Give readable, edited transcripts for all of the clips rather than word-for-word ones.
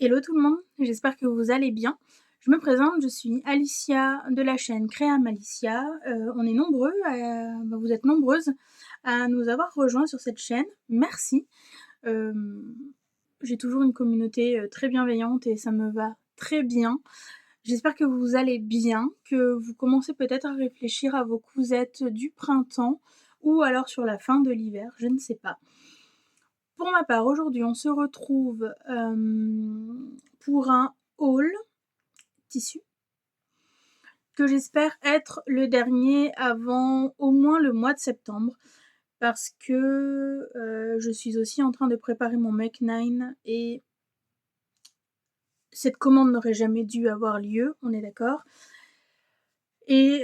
Hello tout le monde, j'espère que vous allez bien. Je me présente, je suis Alicia de la chaîne Créam Alicia. On est nombreux, vous êtes nombreuses à nous avoir rejoints sur cette chaîne. Merci. J'ai toujours une communauté très bienveillante et ça me va très bien. J'espère que vous allez bien, que vous commencez peut-être à réfléchir à vos cousettes du printemps ou alors sur la fin de l'hiver, je ne sais pas. Pour ma part, aujourd'hui, on se retrouve pour un haul tissu que j'espère être le dernier avant au moins le mois de septembre parce que je suis aussi en train de préparer mon Make 9 et cette commande n'aurait jamais dû avoir lieu, on est d'accord. Et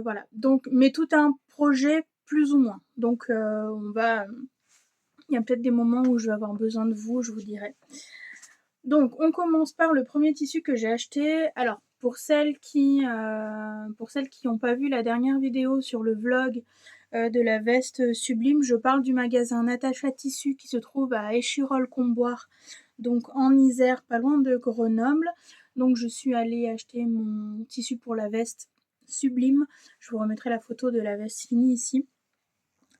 voilà, donc mais tout un projet plus ou moins. Donc il y a peut-être des moments où je vais avoir besoin de vous, je vous dirai. Donc on commence par le premier tissu que j'ai acheté. Alors pour celles qui n'ont pas vu la dernière vidéo sur le vlog de la veste sublime, je parle du magasin Natacha Tissu qui se trouve à Échirolles-Comboire, donc en Isère, pas loin de Grenoble. Donc je suis allée acheter mon tissu pour la veste sublime. Je vous remettrai la photo de la veste finie ici.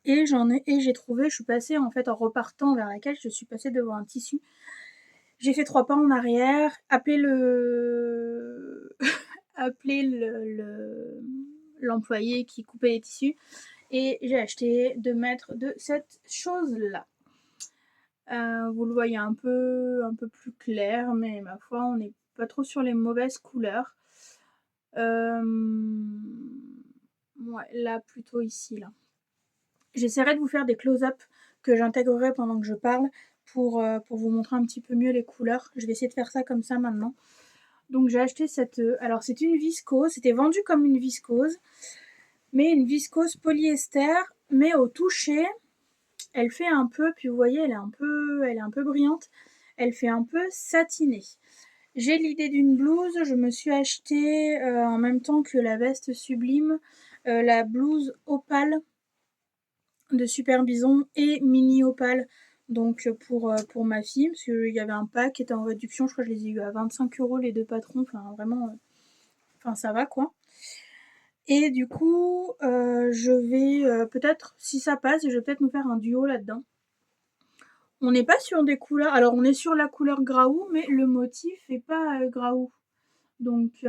Et j'ai trouvé, je suis passée en fait en repartant vers laquelle je suis passée devant un tissu. J'ai fait 3 pas en arrière, appelé l'employé qui coupait les tissus et j'ai acheté 2 mètres de cette chose-là. Vous le voyez un peu plus clair, mais ma foi, on n'est pas trop sur les mauvaises couleurs. Ouais, là, plutôt ici, là. J'essaierai de vous faire des close-up que j'intégrerai pendant que je parle pour vous montrer un petit peu mieux les couleurs. Je vais essayer de faire ça comme ça maintenant. Donc j'ai acheté cette... alors c'est une viscose, c'était vendu comme une viscose, mais une viscose polyester, mais au toucher, elle fait un peu, puis vous voyez, elle est un peu brillante, elle fait un peu satinée. J'ai l'idée d'une blouse, je me suis acheté en même temps que la veste sublime, la blouse opale de Super Bison et mini opale, donc pour ma fille, parce qu'il y avait un pack qui était en réduction, je crois que je les ai eu à 25 € les deux patrons, enfin vraiment, ça va quoi. Et du coup, je vais peut-être, si ça passe, je vais peut-être nous faire un duo là-dedans. On n'est pas sur des couleurs, alors on est sur la couleur graou, mais le motif est pas graou. Donc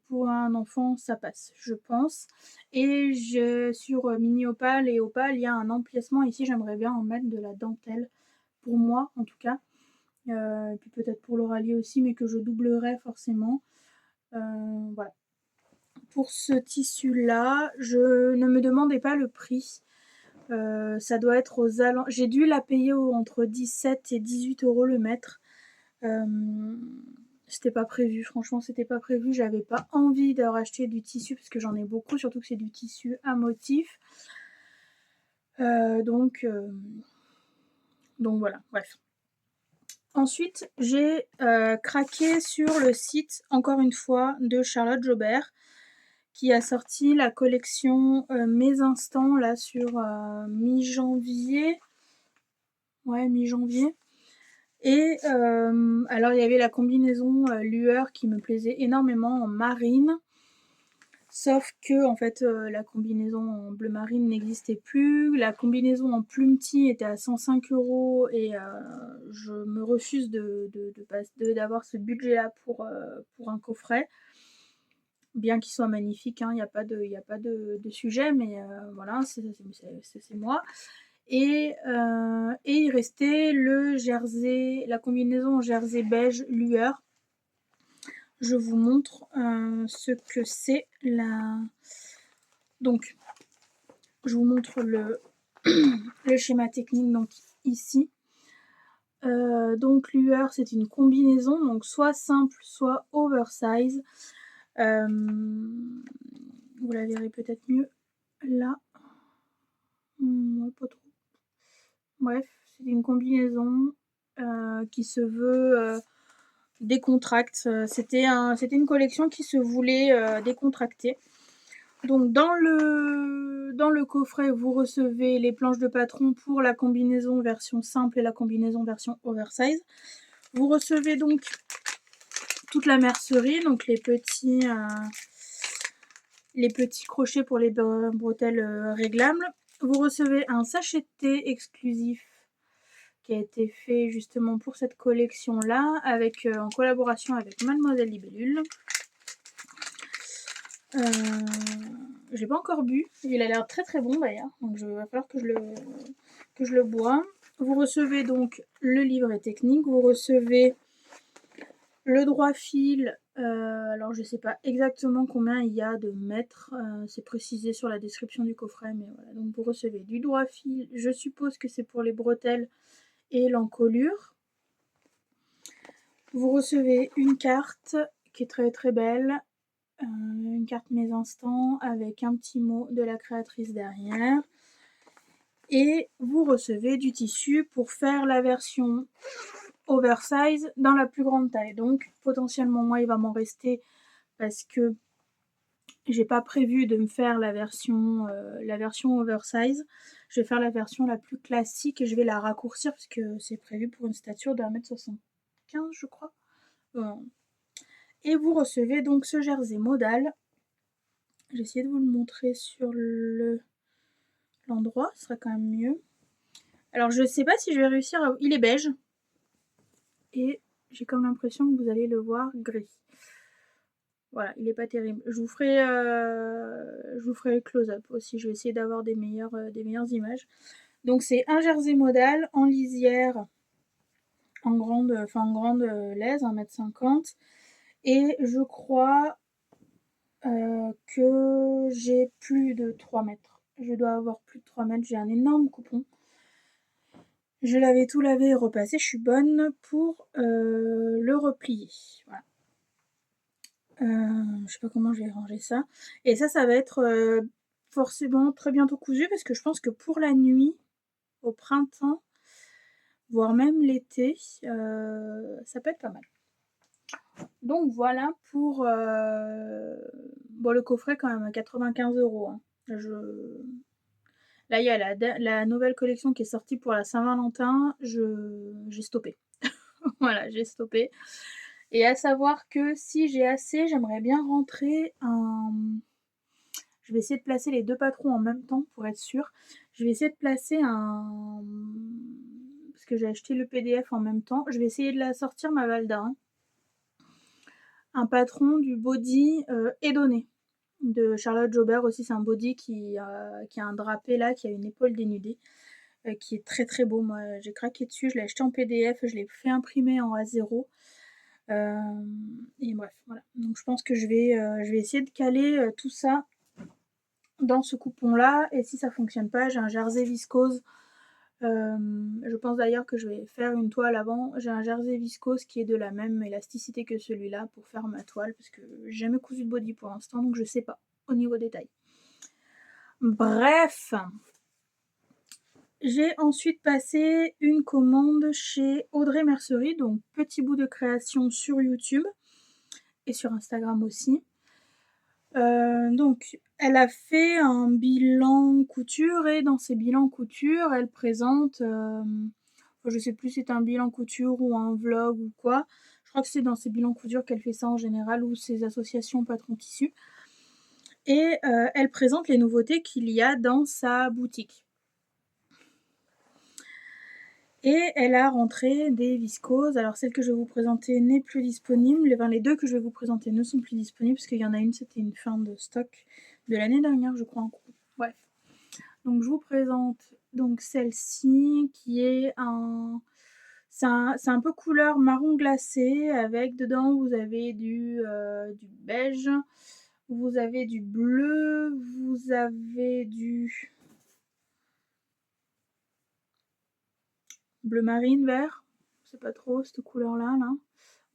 pour un enfant, ça passe, je pense. Et sur mini opale et opale, il y a un empiècement ici, j'aimerais bien en mettre de la dentelle, pour moi en tout cas. Et puis peut-être pour l'Oralie aussi, mais que je doublerai forcément. Voilà. Pour ce tissu-là, je ne me demandais pas le prix. Ça doit être aux alentours. J'ai dû la payer entre 17 et 18 € le mètre. C'était pas prévu, franchement, c'était pas prévu. J'avais pas envie de racheter du tissu parce que j'en ai beaucoup, surtout que c'est du tissu à motif. Donc voilà, bref. Ensuite, j'ai craqué sur le site, encore une fois, de Charlotte Jobert, qui a sorti la collection Mes Instants, là, sur mi-janvier. Ouais, mi-janvier. Et alors, il y avait la combinaison lueur qui me plaisait énormément en marine. Sauf que, en fait, la combinaison en bleu marine n'existait plus. La combinaison en plumetis était à 105 € et je me refuse d'avoir ce budget-là pour un coffret. Bien qu'il soit magnifique, il n'y a pas de sujet, mais voilà, c'est moi. Et il restait le jersey, la combinaison jersey beige lueur. Je vous montre ce que c'est là. Donc, je vous montre le schéma technique donc ici. Donc lueur, c'est une combinaison, donc soit simple, soit oversize. Vous la verrez peut-être mieux là. Pas trop. Bref, c'est une combinaison qui se veut décontracte. C'était une collection qui se voulait décontractée. Donc dans le coffret, vous recevez les planches de patron pour la combinaison version simple et la combinaison version oversize. Vous recevez donc toute la mercerie, donc les petits crochets pour les bretelles réglables. Vous recevez un sachet de thé exclusif qui a été fait justement pour cette collection-là, avec en collaboration avec Mademoiselle Libellule. J'ai pas encore bu, il a l'air très très bon d'ailleurs, donc il va falloir que je le bois. Vous recevez donc le livret technique, vous recevez le droit fil, alors je sais pas exactement combien il y a de mètres, c'est précisé sur la description du coffret, mais voilà. Donc vous recevez du droit fil, je suppose que c'est pour les bretelles et l'encolure. Vous recevez une carte qui est très très belle, une carte Mes Instants avec un petit mot de la créatrice derrière. Et vous recevez du tissu pour faire la version oversize dans la plus grande taille. Donc potentiellement moi il va m'en rester parce que j'ai pas prévu de me faire la version oversize. Je vais faire la version la plus classique et je vais la raccourcir parce que c'est prévu pour une stature de 1m75 je crois. Et vous recevez donc ce jersey modal. J'ai essayé de vous le montrer sur l'endroit, ce sera quand même mieux. Alors je sais pas si je vais réussir à... Il est beige. Et j'ai comme l'impression que vous allez le voir gris. Voilà, il est pas terrible. Je vous ferai le close-up aussi. Je vais essayer d'avoir des meilleures images. Donc c'est un jersey modal en lisière, en grande laise, 1m50. Et je crois que j'ai plus de 3 mètres. Je dois avoir plus de 3 mètres. J'ai un énorme coupon. Je l'avais tout lavé et repassé. Je suis bonne pour le replier. Voilà. Je sais pas comment je vais ranger ça. Et ça va être forcément très bientôt cousu parce que je pense que pour la nuit, au printemps, voire même l'été, ça peut être pas mal. Donc voilà pour le coffret quand même à 95 €. Hein. Là, il y a la nouvelle collection qui est sortie pour la Saint-Valentin. J'ai stoppé. Voilà, j'ai stoppé. Et à savoir que si j'ai assez, j'aimerais bien rentrer un... Je vais essayer de placer les deux patrons en même temps pour être sûre. Je vais essayer de placer un... Parce que j'ai acheté le PDF en même temps. Je vais essayer de la sortir, ma Valda. Hein. Un patron du body Edonné de Charlotte Jobert aussi. C'est un body qui a un drapé là, qui a une épaule dénudée. Qui est très très beau. Moi, j'ai craqué dessus. Je l'ai acheté en PDF. Je l'ai fait imprimer en A0. Et bref, voilà. Donc je pense que je vais essayer de caler tout ça dans ce coupon là, et si ça fonctionne pas, j'ai un jersey viscose. Je pense d'ailleurs que je vais faire une toile avant. J'ai un jersey viscose qui est de la même élasticité que celui-là pour faire ma toile, parce que j'ai jamais cousu de body pour l'instant, donc je sais pas au niveau des tailles. Bref, j'ai ensuite passé une commande chez Audrey Mercerie, donc petit bout de création sur YouTube et sur Instagram aussi. Donc elle a fait un bilan couture et dans ses bilans couture, elle présente, je sais plus si c'est un bilan couture ou un vlog ou quoi. Je crois que c'est dans ses bilans couture qu'elle fait ça en général ou ses associations patrons tissus. Et elle présente les nouveautés qu'il y a dans sa boutique. Et elle a rentré des viscoses. Alors celle que je vais vous présenter n'est plus disponible. Les deux que je vais vous présenter ne sont plus disponibles parce qu'il y en a une, c'était une fin de stock de l'année dernière, je crois. En cours. Bref. Donc je vous présente donc celle-ci qui est c'est un peu couleur marron glacé avec dedans vous avez du beige, vous avez du bleu, vous avez du bleu marine, vert, c'est pas trop cette couleur là.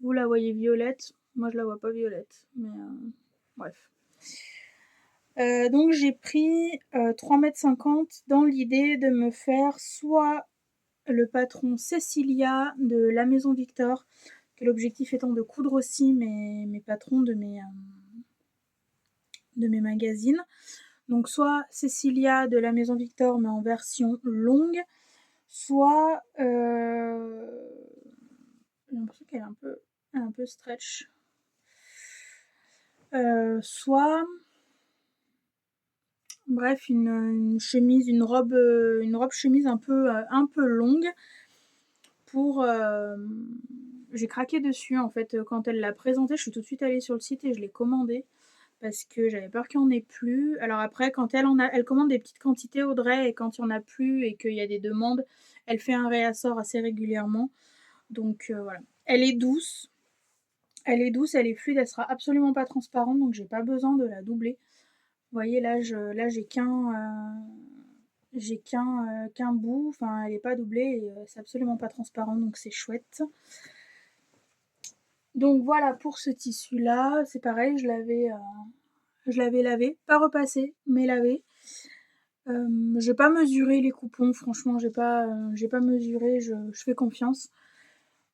Vous la voyez violette, moi je la vois pas violette, mais bref. Donc j'ai pris 3,50 m dans l'idée de me faire soit le patron Cecilia de la Maison Victor, que l'objectif étant de coudre aussi mes patrons de mes magazines. Donc soit Cecilia de la Maison Victor mais en version longue, soit j'ai l'impression qu'elle est un peu stretch. Soit, bref, une chemise, une robe chemise un peu longue pour... j'ai craqué dessus en fait quand elle l'a présenté, je suis tout de suite allée sur le site et je l'ai commandé parce que j'avais peur qu'il n'y en ait plus. Alors après, quand elle commande des petites quantités Audrey, et quand il n'y en a plus et qu'il y a des demandes, elle fait un réassort assez régulièrement. Donc voilà. Elle est douce, elle est fluide, elle sera absolument pas transparente, donc j'ai pas besoin de la doubler. Vous voyez là, j'ai qu'un bout, enfin elle est pas doublée et c'est absolument pas transparent, donc c'est chouette. Donc voilà pour ce tissu là, c'est pareil, je l'avais lavé, pas repassé, mais lavé. J'ai pas mesuré les coupons, franchement j'ai pas mesuré, je fais confiance.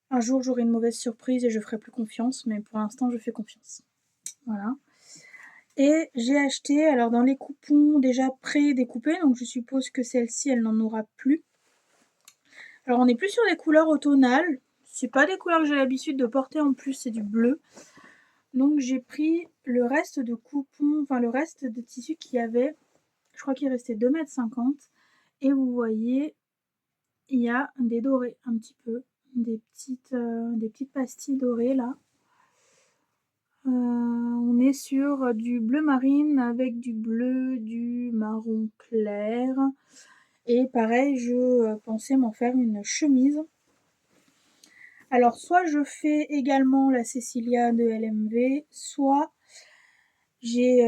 Un jour j'aurai une mauvaise surprise et je ferai plus confiance, mais pour l'instant je fais confiance. Voilà. Et j'ai acheté, alors dans les coupons déjà pré-découpés, donc je suppose que celle-ci elle n'en aura plus. Alors on n'est plus sur des couleurs automnales, c'est pas des couleurs que j'ai l'habitude de porter en plus, c'est du bleu. Donc j'ai pris le reste de coupons, enfin le reste de tissu qu'il y avait, je crois qu'il restait 2,50 m. Et vous voyez, il y a des dorés un petit peu, des petites pastilles dorées là. On est sur du bleu marine avec du bleu, du marron clair. Et pareil, je pensais m'en faire une chemise. Alors soit je fais également la Cecilia de LMV, soit j'ai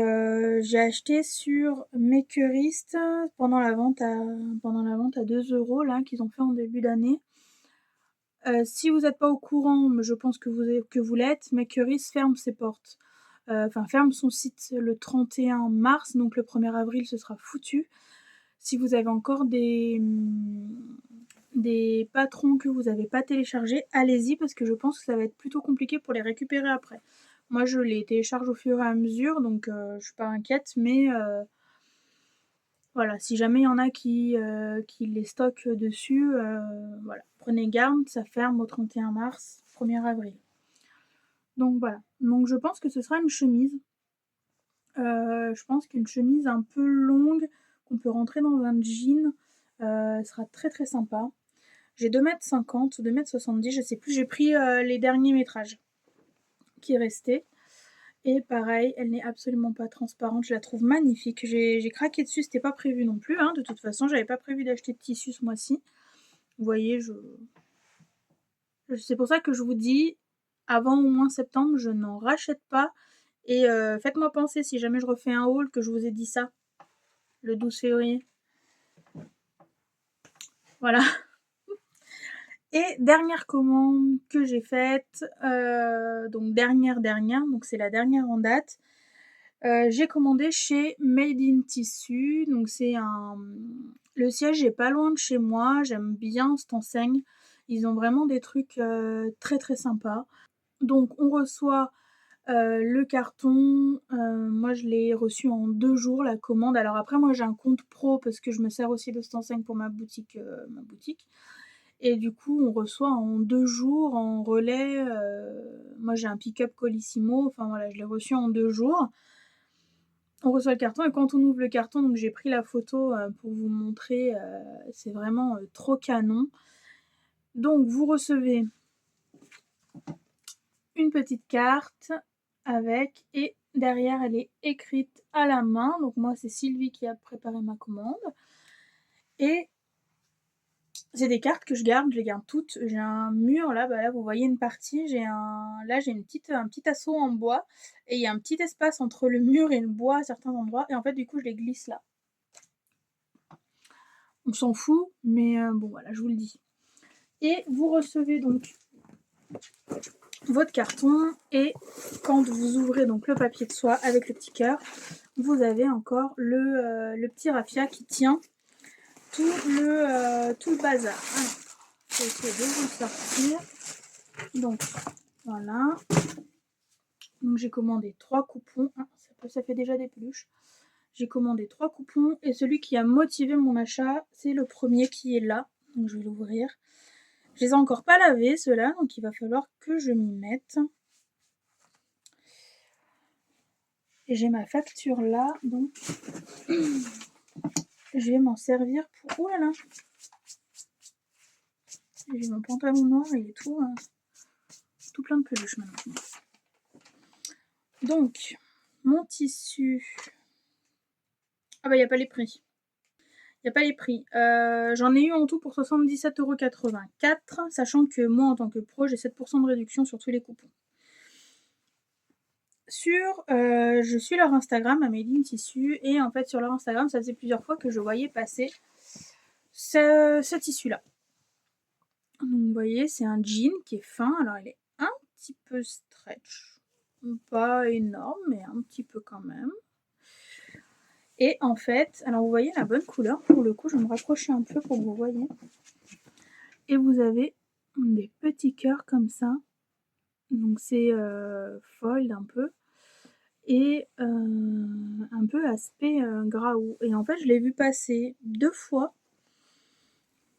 acheté sur Makerist pendant la vente à 2 € là qu'ils ont fait en début d'année. Si vous n'êtes pas au courant, mais je pense que vous l'êtes, Makerist ferme ses portes. Ferme son site le 31 mars, donc le 1er avril ce sera foutu. Si vous avez encore des patrons que vous n'avez pas téléchargés, allez-y parce que je pense que ça va être plutôt compliqué pour les récupérer après. Moi je les télécharge au fur et à mesure, donc je suis pas inquiète, mais voilà, si jamais il y en a qui les stockent dessus, voilà, prenez garde, ça ferme au 31 mars, 1er avril. Donc voilà, donc je pense que ce sera une chemise. Je pense qu'une chemise un peu longue, qu'on peut rentrer dans un jean, sera très très sympa. J'ai 2,50 m ou 2,70 m, je sais plus, j'ai pris les derniers métrages qui restaient. Et pareil, elle n'est absolument pas transparente, je la trouve magnifique. J'ai craqué dessus, c'était pas prévu non plus, hein. De toute façon, j'avais pas prévu d'acheter de tissu ce mois-ci. Vous voyez, c'est pour ça que je vous dis, avant au moins septembre, je n'en rachète pas. Et faites-moi penser si jamais je refais un haul que je vous ai dit ça, le 12 février. Voilà. Et dernière commande que j'ai faite, donc dernière, donc c'est la dernière en date. J'ai commandé chez Made in Tissu, donc le siège est pas loin de chez moi, j'aime bien cette enseigne. Ils ont vraiment des trucs très très sympas. Donc on reçoit le carton, moi je l'ai reçu en 2 jours la commande. Alors après moi j'ai un compte pro parce que je me sers aussi de cette enseigne pour ma boutique. Et du coup on reçoit en 2 jours en relais. Moi j'ai un pick-up Colissimo, enfin voilà, je l'ai reçu en 2 jours. On reçoit le carton et quand on ouvre le carton, donc j'ai pris la photo pour vous montrer, c'est vraiment trop canon. Donc vous recevez une petite carte avec, et derrière elle est écrite à la main, donc moi c'est Sylvie qui a préparé ma commande. Et c'est des cartes que je les garde toutes. J'ai un mur là, là vous voyez une partie, j'ai un petit assaut en bois et il y a un petit espace entre le mur et le bois à certains endroits et en fait du coup je les glisse là. On s'en fout, mais bon voilà, je vous le dis. Et vous recevez donc votre carton et quand vous ouvrez donc le papier de soie avec le petit cœur, vous avez encore le petit raffia qui tient tout le bazar. Alors, je vais essayer de vous le sortir. Donc voilà. Donc j'ai commandé 3 coupons. Ah, ça fait déjà des peluches. J'ai commandé 3 coupons et celui qui a motivé mon achat, c'est le premier qui est là. Donc je vais l'ouvrir. Je les ai encore pas lavés ceux-là, donc il va falloir que je m'y mette. Et j'ai ma facture là, donc je vais m'en servir pour... Ouh là là. J'ai mon pantalon noir, il est tout plein de peluches maintenant. Donc, mon tissu... Ah bah il n'y a pas les prix. Il n'y a pas les prix. J'en ai eu en tout pour 77,84 €, sachant que moi en tant que pro, j'ai 7% de réduction sur tous les coupons. Je suis leur Instagram à Made in Tissu, et en fait sur leur Instagram, ça faisait plusieurs fois que je voyais passer ce tissu-là. Donc vous voyez, c'est un jean qui est fin, alors il est un petit peu stretch. Pas énorme, mais un petit peu quand même. Et en fait, alors vous voyez la bonne couleur, pour le coup, je vais me rapprocher un peu pour que vous voyez. Et vous avez des petits cœurs comme ça. Donc c'est fold un peu. Et un peu aspect graou. Et en fait, je l'ai vu passer 2 fois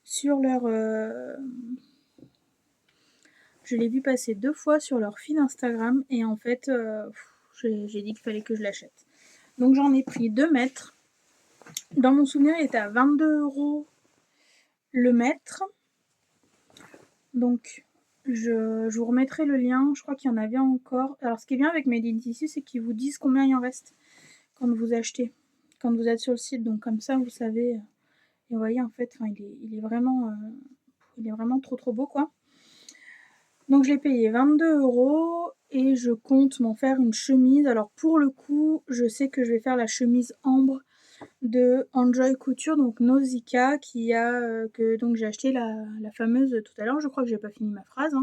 sur leur... Je l'ai vu passer 2 fois sur leur feed Instagram. Et en fait, j'ai dit qu'il fallait que je l'achète. Donc j'en ai pris 2 mètres. Dans mon souvenir, il était à 22 € le mètre. Donc je vous remettrai le lien. Je crois qu'il y en avait encore. Alors ce qui est bien avec Made in Tissu, c'est qu'ils vous disent combien il en reste quand vous achetez, quand vous êtes sur le site. Donc comme ça, vous savez. Et vous voyez, en fait, il est vraiment trop beau, quoi. Donc je l'ai payé 22 € et je compte m'en faire une chemise. Alors pour le coup, je sais que je vais faire la chemise ambre de Enjoy Couture, donc Nausicaa, qui a que donc j'ai acheté la fameuse tout à l'heure. Je crois que j'ai pas fini ma phrase.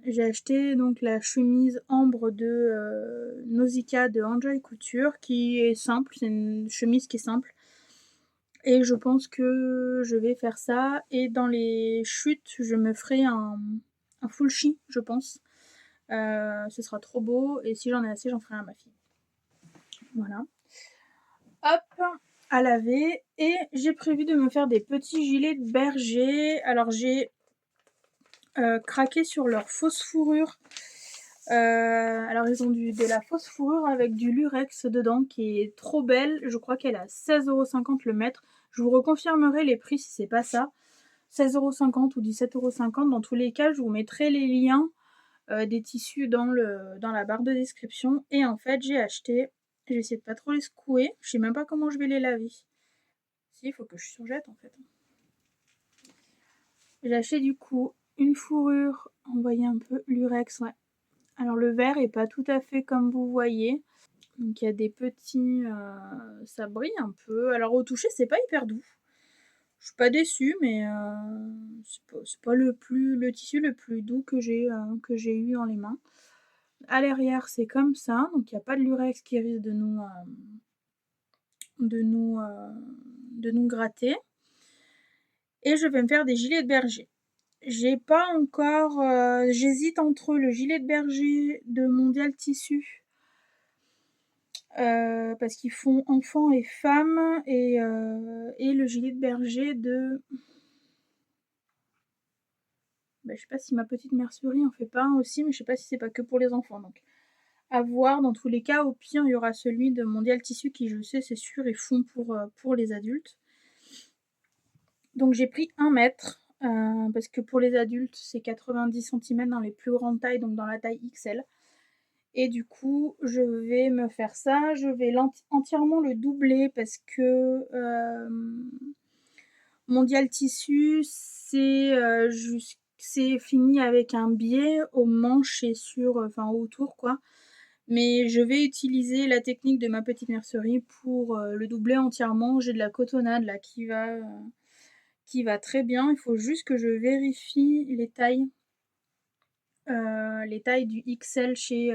J'ai acheté donc la chemise ambre de Nausicaa de Enjoy Couture, qui est simple. C'est une chemise qui est simple. Et je pense que je vais faire ça. Et dans les chutes, je me ferai un full chi, je pense. Ce sera trop beau. Et si j'en ai assez, j'en ferai un à ma fille. Voilà. Hop, à laver. Et j'ai prévu de me faire des petits gilets de berger. Alors j'ai craqué sur leur fausse fourrure. Alors ils ont de la fausse fourrure avec du lurex dedans qui est trop belle. Je crois qu'elle est à 16,50 € le mètre. Je vous reconfirmerai les prix si c'est pas ça. 16,50 € ou 17,50 €. Dans tous les cas, je vous mettrai les liens des tissus dans la barre de description. Et en fait, j'ai acheté... Je vais essayer de pas trop les secouer. Je sais même pas comment je vais les laver. Si, il faut que je surjette en fait. J'ai acheté du coup une fourrure. On voyait un peu lurex, ouais. Alors le vert est pas tout à fait comme vous voyez. Donc il y a des petits... ça brille un peu. Alors au toucher, c'est pas hyper doux. Je suis pas déçue, mais c'est pas le tissu le plus doux que j'ai eu dans les mains. À l'arrière, c'est comme ça. Donc il n'y a pas de lurex qui risque de nous gratter. Et je vais me faire des gilets de berger. J'ai pas encore... j'hésite entre le gilet de berger de Mondial Tissu, parce qu'ils font enfants et femmes, et le gilet de berger de... je sais pas si ma petite mercerie en fait pas un aussi, mais je sais pas si c'est pas que pour les enfants. Donc à voir. Dans tous les cas, au pire, il y aura celui de Mondial Tissu qui, je sais, c'est sûr, est fond pour les adultes. Donc j'ai pris 1 mètre, parce que pour les adultes, c'est 90 cm dans les plus grandes tailles, donc dans la taille XL. Et du coup, je vais me faire ça. Je vais entièrement le doubler parce que Mondial Tissu, c'est fini avec un biais aux manches et autour, quoi. Mais je vais utiliser la technique de ma petite mercerie pour le doubler entièrement. J'ai de la cotonnade là qui va très bien. Il faut juste que je vérifie les tailles du XL chez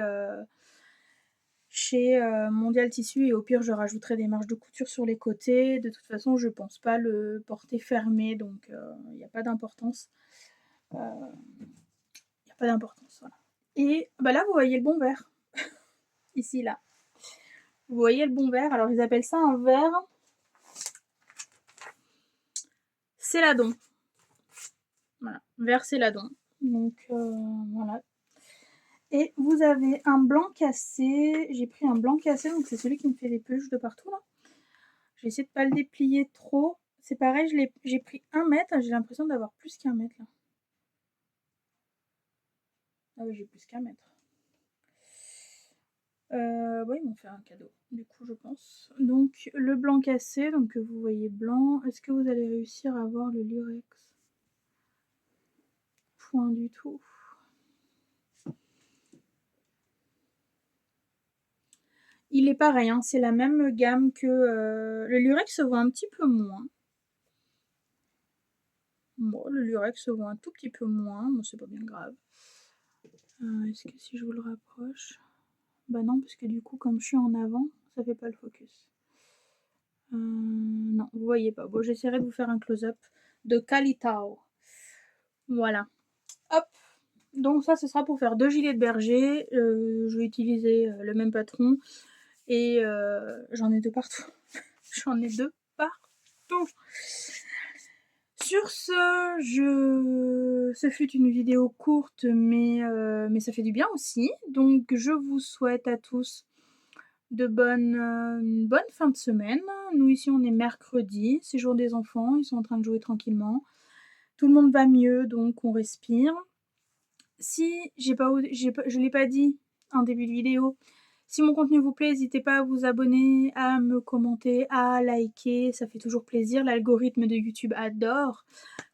Mondial Tissu, et au pire je rajouterai des marges de couture sur les côtés. De toute façon, je pense pas le porter fermé, donc il n'y a pas d'importance. Voilà. Et là, vous voyez le bon vert. Ici, là. Vous voyez le bon vert. Alors, ils appellent ça un vert céladon. Voilà, vert c'est l'Adon. Donc voilà. Et vous avez un blanc cassé. J'ai pris un blanc cassé, donc c'est celui qui me fait des peluches de partout là. Je vais essayer de pas le déplier trop. C'est pareil, j'ai pris 1 mètre. J'ai l'impression d'avoir plus qu'1 mètre là. Ah oui, j'ai plus qu'1 mètre. Ouais, ils m'ont fait un cadeau, du coup, je pense. Donc, le blanc cassé, donc vous voyez blanc. Est-ce que vous allez réussir à voir le lurex? Point du tout. Il est pareil, hein, c'est la même gamme que le lurex se voit un petit peu moins. Bon, le lurex se voit un tout petit peu moins, mais c'est pas bien grave. Est-ce que si je vous le rapproche? Bah non, parce que du coup, comme je suis en avant, ça fait pas le focus. Non, vous voyez pas. Bon, j'essaierai de vous faire un close-up de Calitao. Voilà. Hop. Donc ça, ce sera pour faire 2 gilets de berger. Je vais utiliser le même patron. Et j'en ai 2 partout. J'en ai 2 partout. Sur ce fut une vidéo courte, mais ça fait du bien aussi. Donc je vous souhaite à tous une bonne fin de semaine. Nous ici on est mercredi, c'est jour des enfants, ils sont en train de jouer tranquillement. Tout le monde va mieux, donc on respire. Si je l'ai pas dit en début de vidéo, si mon contenu vous plaît, n'hésitez pas à vous abonner, à me commenter, à liker, ça fait toujours plaisir. L'algorithme de YouTube adore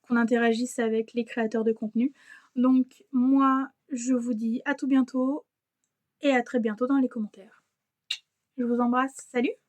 qu'on interagisse avec les créateurs de contenu. Donc moi, je vous dis à tout bientôt et à très bientôt dans les commentaires. Je vous embrasse, salut!